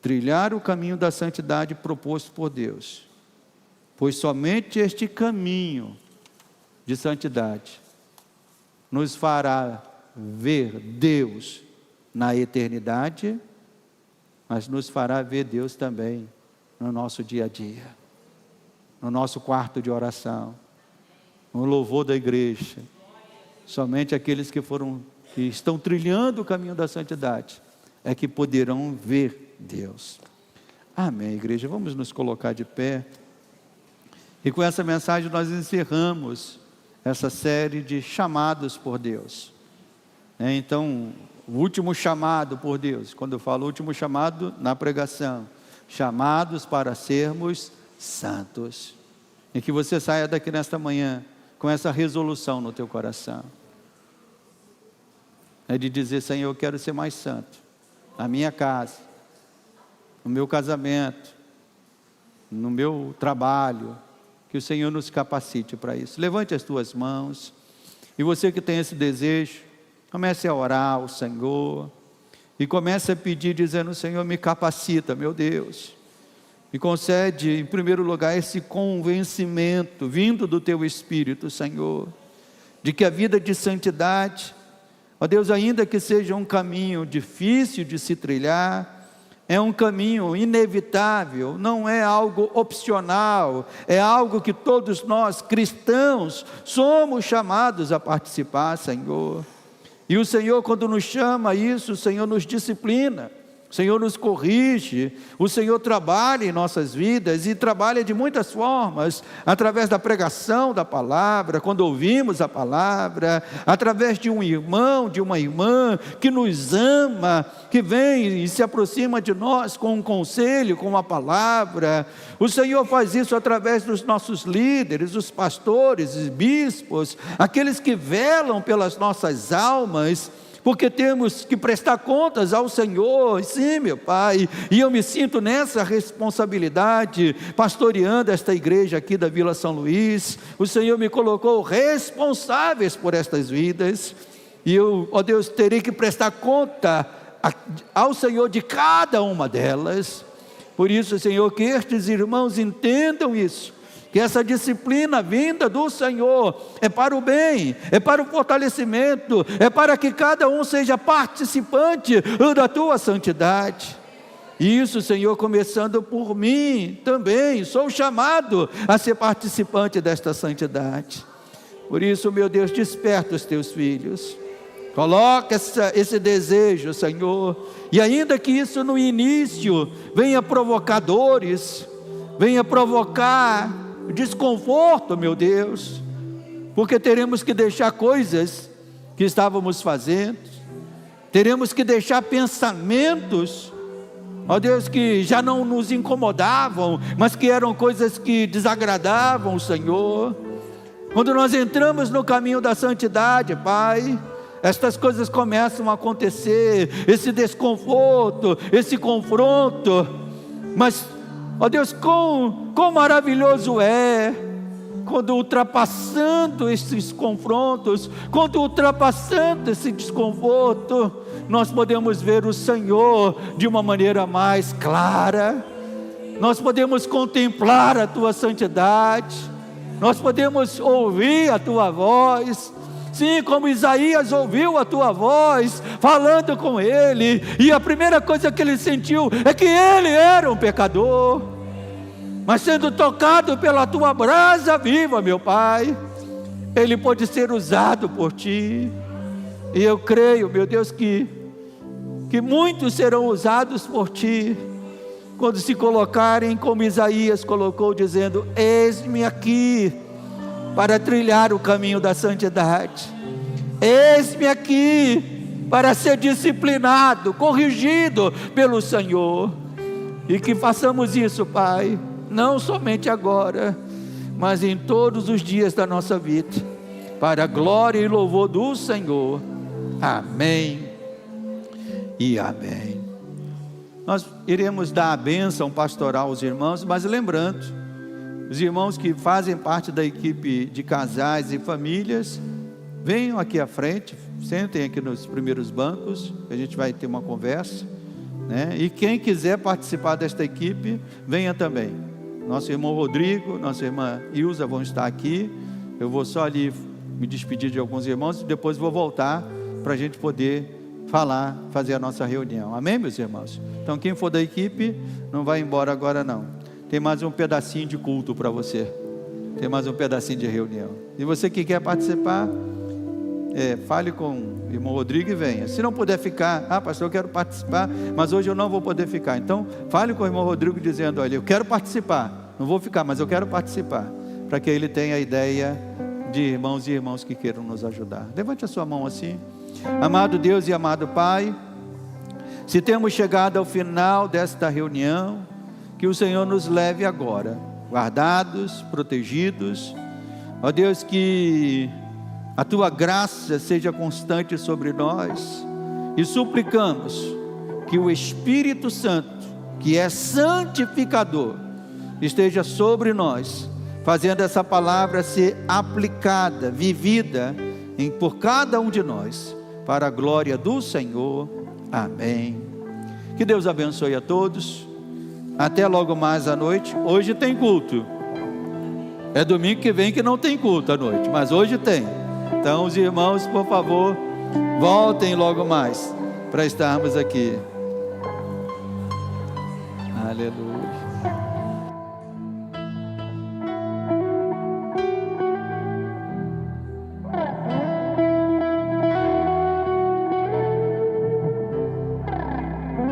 trilhar o caminho da santidade proposto por Deus, pois somente este caminho de santidade nos fará ver Deus na eternidade, mas nos fará ver Deus também no nosso dia a dia, no nosso quarto de oração, no louvor da igreja. Somente aqueles que estão trilhando o caminho da santidade é que poderão ver Deus. Amém, igreja. Vamos nos colocar de pé. E com essa mensagem nós encerramos essa série de chamados por Deus. Então, o último chamado por Deus, quando eu falo último chamado na pregação, chamados para sermos santos. E que você saia daqui nesta manhã com essa resolução no teu coração. É de dizer, Senhor, eu quero ser mais santo. Na minha casa, no meu casamento, no meu trabalho. Que o Senhor nos capacite para isso. Levante as tuas mãos. E você que tem esse desejo, comece a orar ao Senhor. E comece a pedir, dizendo, Senhor, me capacita, meu Deus. Me concede, em primeiro lugar, esse convencimento, vindo do Teu Espírito, Senhor, de que a vida de santidade, ó Deus, ainda que seja um caminho difícil de se trilhar, é um caminho inevitável, não é algo opcional, é algo que todos nós, cristãos, somos chamados a participar, Senhor. E o Senhor, quando nos chama a isso, o Senhor nos disciplina, o Senhor nos corrige, o Senhor trabalha em nossas vidas e trabalha de muitas formas, através da pregação da palavra, quando ouvimos a palavra, através de um irmão, de uma irmã que nos ama, que vem e se aproxima de nós com um conselho, com uma palavra. O Senhor faz isso através dos nossos líderes, os pastores, os bispos, aqueles que velam pelas nossas almas, porque temos que prestar contas ao Senhor. Sim, meu Pai, e eu me sinto nessa responsabilidade, pastoreando esta igreja aqui da Vila São Luís. O Senhor me colocou responsáveis por estas vidas, e eu, ó Deus, terei que prestar conta ao Senhor de cada uma delas. Por isso, Senhor, que estes irmãos entendam isso, que essa disciplina vinda do Senhor é para o bem, é para o fortalecimento, é para que cada um seja participante da Tua santidade. Isso, Senhor, começando por mim também, sou chamado a ser participante desta santidade. Por isso, meu Deus, desperta os Teus filhos, coloca esse desejo, Senhor, e ainda que isso no início venha provocar dores, venha provocar desconforto, meu Deus, porque teremos que deixar coisas que estávamos fazendo, teremos que deixar pensamentos, ó Deus, que já não nos incomodavam, mas que eram coisas que desagradavam o Senhor. Quando nós entramos no caminho da santidade, Pai, estas coisas começam a acontecer, esse desconforto, esse confronto, mas ó Deus, quão maravilhoso é, quando ultrapassando esses confrontos, quando ultrapassando esse desconforto, nós podemos ver o Senhor de uma maneira mais clara, nós podemos contemplar a Tua santidade, nós podemos ouvir a Tua voz. Sim, como Isaías ouviu a Tua voz, falando com ele, e a primeira coisa que ele sentiu, é que ele era um pecador, mas sendo tocado pela Tua brasa viva, meu Pai, ele pode ser usado por Ti, e eu creio, meu Deus, que muitos serão usados por Ti, quando se colocarem como Isaías colocou, dizendo, eis-me aqui, para trilhar o caminho da santidade. Eis-me aqui para ser disciplinado, corrigido pelo Senhor. E que façamos isso, Pai, não somente agora, mas em todos os dias da nossa vida, para a glória e louvor do Senhor. Amém e amém. Nós iremos dar a bênção pastoral aos irmãos, mas lembrando, os irmãos que fazem parte da equipe de casais e famílias, venham aqui à frente, sentem aqui nos primeiros bancos, a gente vai ter uma conversa, né? E quem quiser participar desta equipe, venha também. Nosso irmão Rodrigo, nossa irmã Ilza vão estar aqui. Eu vou só ali me despedir de alguns irmãos e depois vou voltar para a gente poder falar, fazer a nossa reunião. Amém, meus irmãos? Então quem for da equipe, não vai embora agora não. Tem mais um pedacinho de culto para você. Tem mais um pedacinho de reunião. E você que quer participar, fale com o irmão Rodrigo e venha. Se não puder ficar, pastor, eu quero participar, mas hoje eu não vou poder ficar. Então fale com o irmão Rodrigo dizendo: olha, eu quero participar, não vou ficar, mas eu quero participar, para que ele tenha a ideia de irmãos e irmãs que queiram nos ajudar. Levante a sua mão assim. Amado Deus e amado Pai, se temos chegado ao final desta reunião, que o Senhor nos leve agora, guardados, protegidos. Ó Deus, que a Tua graça seja constante sobre nós, e suplicamos que o Espírito Santo, que é santificador, esteja sobre nós, fazendo essa palavra ser aplicada, vivida por cada um de nós, para a glória do Senhor. Amém. Que Deus abençoe a todos. Até logo mais à noite. Hoje tem culto. É domingo que vem que não tem culto à noite, mas hoje tem. Então os irmãos, por favor, voltem logo mais para estarmos aqui. Aleluia.